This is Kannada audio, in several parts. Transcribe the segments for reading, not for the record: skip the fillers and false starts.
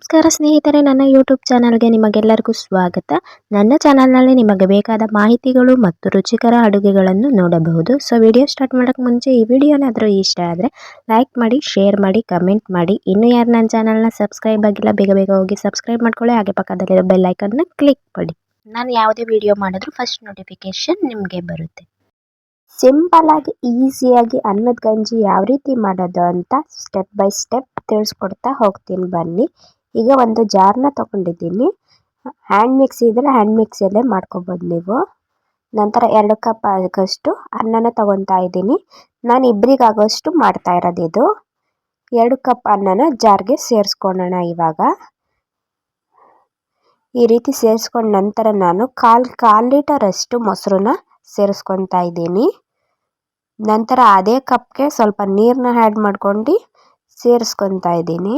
ನಮಸ್ಕಾರ ಸ್ನೇಹಿತರೆ, ನನ್ನ ಯೂಟ್ಯೂಬ್ ಚಾನಲ್ಗೆ ನಿಮಗೆಲ್ಲರಿಗೂ ಸ್ವಾಗತ. ನನ್ನ ಚಾನಲ್ನಲ್ಲಿ ನಿಮಗೆ ಬೇಕಾದ ಮಾಹಿತಿಗಳು ಮತ್ತು ರುಚಿಕರ ಅಡುಗೆಗಳನ್ನು ನೋಡಬಹುದು. ಸೊ ವಿಡಿಯೋ ಸ್ಟಾರ್ಟ್ ಮಾಡೋಕ್ಕೆ ಮುಂಚೆ ಈ ವಿಡಿಯೋನಾದರೂ ಇಷ್ಟ ಆದರೆ ಲೈಕ್ ಮಾಡಿ, ಶೇರ್ ಮಾಡಿ, ಕಮೆಂಟ್ ಮಾಡಿ. ಇನ್ನೂ ಯಾರು ನನ್ನ ಚಾನಲ್ನ ಸಬ್ಸ್ಕ್ರೈಬ್ ಆಗಿಲ್ಲ ಬೇಗ ಬೇಗ ಹೋಗಿ ಸಬ್ಸ್ಕ್ರೈಬ್ ಮಾಡ್ಕೊಳ್ಳಿ. ಹಾಗೆ ಪಕ್ಕದಲ್ಲಿರೋ ಬೆಲ್ ಐಕನ್ನ ಕ್ಲಿಕ್ ಮಾಡಿ. ನಾನು ಯಾವುದೇ ವಿಡಿಯೋ ಮಾಡಿದ್ರೂ ಫಸ್ಟ್ ನೋಟಿಫಿಕೇಶನ್ ನಿಮಗೆ ಬರುತ್ತೆ. ಸಿಂಪಲ್ ಆಗಿ ಈಸಿಯಾಗಿ ಅನ್ನದ ಗಂಜಿ ಯಾವ ರೀತಿ ಮಾಡೋದು ಅಂತ ಸ್ಟೆಪ್ ಬೈ ಸ್ಟೆಪ್ ತಿಳಿಸ್ಕೊಡ್ತಾ ಹೋಗ್ತೀನಿ ಬನ್ನಿ. ಈಗ ಒಂದು ಜಾರ್ನ ತೊಗೊಂಡಿದ್ದೀನಿ. ಹ್ಯಾಂಡ್ ಮಿಕ್ಸಿ ಇದ್ದರೆ ಹ್ಯಾಂಡ್ ಮಿಕ್ಸಿಯಲ್ಲೇ ಮಾಡ್ಕೊಬೋದು ನೀವು. ನಂತರ 2 ಕಪ್ ಆಗೋಷ್ಟು ಅನ್ನನ ತೊಗೊತಾ ಇದ್ದೀನಿ. ನಾನು ಇಬ್ಬರಿಗಾಗೋಷ್ಟು ಮಾಡ್ತಾ ಇರೋದು ಇದು. 2 ಕಪ್ ಅನ್ನನ ಜಾರ್ಗೆ ಸೇರಿಸ್ಕೊಳ್ಳೋಣ. ಇವಾಗ ಈ ರೀತಿ ಸೇರಿಸ್ಕೊಂಡ ನಂತರ ನಾನು ಕಾಲು ಲೀಟರ್ ಅಷ್ಟು ಮೊಸರನ್ನ ಸೇರಿಸ್ಕೊತಾ ಇದ್ದೀನಿ. ನಂತರ ಅದೇ ಕಪ್ಗೆ ಸ್ವಲ್ಪ ನೀರನ್ನ ಆ್ಯಡ್ ಮಾಡ್ಕೊಂಡು ಸೇರಿಸ್ಕೊತಾ ಇದ್ದೀನಿ.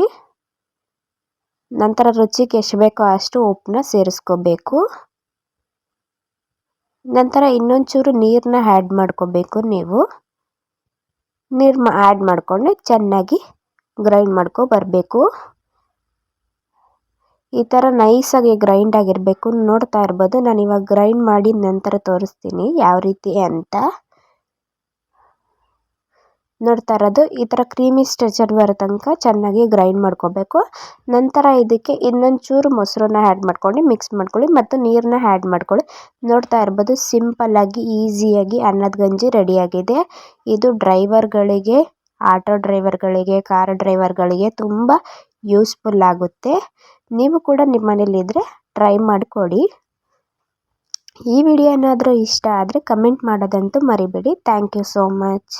ನಂತರ ರುಚಿಗೆ ಎಷ್ಟು ಬೇಕೋ ಅಷ್ಟು ಉಪ್ಪನ್ನ ಸೇರಿಸ್ಕೋಬೇಕು. ನಂತರ ಇನ್ನೊಂಚೂರು ನೀರನ್ನ ಆ್ಯಡ್ ಮಾಡ್ಕೋಬೇಕು. ನೀವು ನೀರು ಆ್ಯಡ್ ಮಾಡಿಕೊಂಡು ಚೆನ್ನಾಗಿ ಗ್ರೈಂಡ್ ಬರಬೇಕು. ಈ ಥರ ನೈಸಾಗಿ ಗ್ರೈಂಡ್ ಆಗಿರಬೇಕು. ನೋಡ್ತಾ ಇರ್ಬೋದು, ನಾನು ಇವಾಗ ಗ್ರೈಂಡ್ ಮಾಡಿ ನಂತರ ತೋರಿಸ್ತೀನಿ ಯಾವ ರೀತಿ ಅಂತ. ನೋಡ್ತಾ ಇರೋದು ಈ ಥರ ಕ್ರೀಮಿ ಸ್ಟ್ರಕ್ಚರ್ ಬರೋ ತನಕ ಚೆನ್ನಾಗಿ ಗ್ರೈಂಡ್ ಮಾಡ್ಕೋಬೇಕು. ನಂತರ ಇದಕ್ಕೆ ಇನ್ನೊಂಚೂರು ಮೊಸರನ್ನ ಆ್ಯಡ್ ಮಾಡ್ಕೊಂಡು ಮಿಕ್ಸ್ ಮಾಡ್ಕೊಳ್ಳಿ ಮತ್ತು ನೀರನ್ನ ಆ್ಯಡ್ ಮಾಡ್ಕೊಳ್ಳಿ. ನೋಡ್ತಾ ಇರ್ಬೋದು, ಸಿಂಪಲ್ಲಾಗಿ ಈಸಿಯಾಗಿ ಅನ್ನದ ಗಂಜಿ ರೆಡಿಯಾಗಿದೆ. ಇದು ಡ್ರೈವರ್ಗಳಿಗೆ, ಆಟೋ ಡ್ರೈವರ್ಗಳಿಗೆ, ಕಾರ್ ಡ್ರೈವರ್ಗಳಿಗೆ ತುಂಬ ಯೂಸ್ಫುಲ್ ಆಗುತ್ತೆ. ನೀವು ಕೂಡ ನಿಮ್ಮ ಮನೇಲಿದ್ದರೆ ಟ್ರೈ ಮಾಡಿಕೊಡಿ. ಈ ವಿಡಿಯೋ ಏನಾದರೂ ಇಷ್ಟ ಆದರೆ ಕಮೆಂಟ್ ಮಾಡೋದಂತೂ ಮರಿಬೇಡಿ. Thank you so much.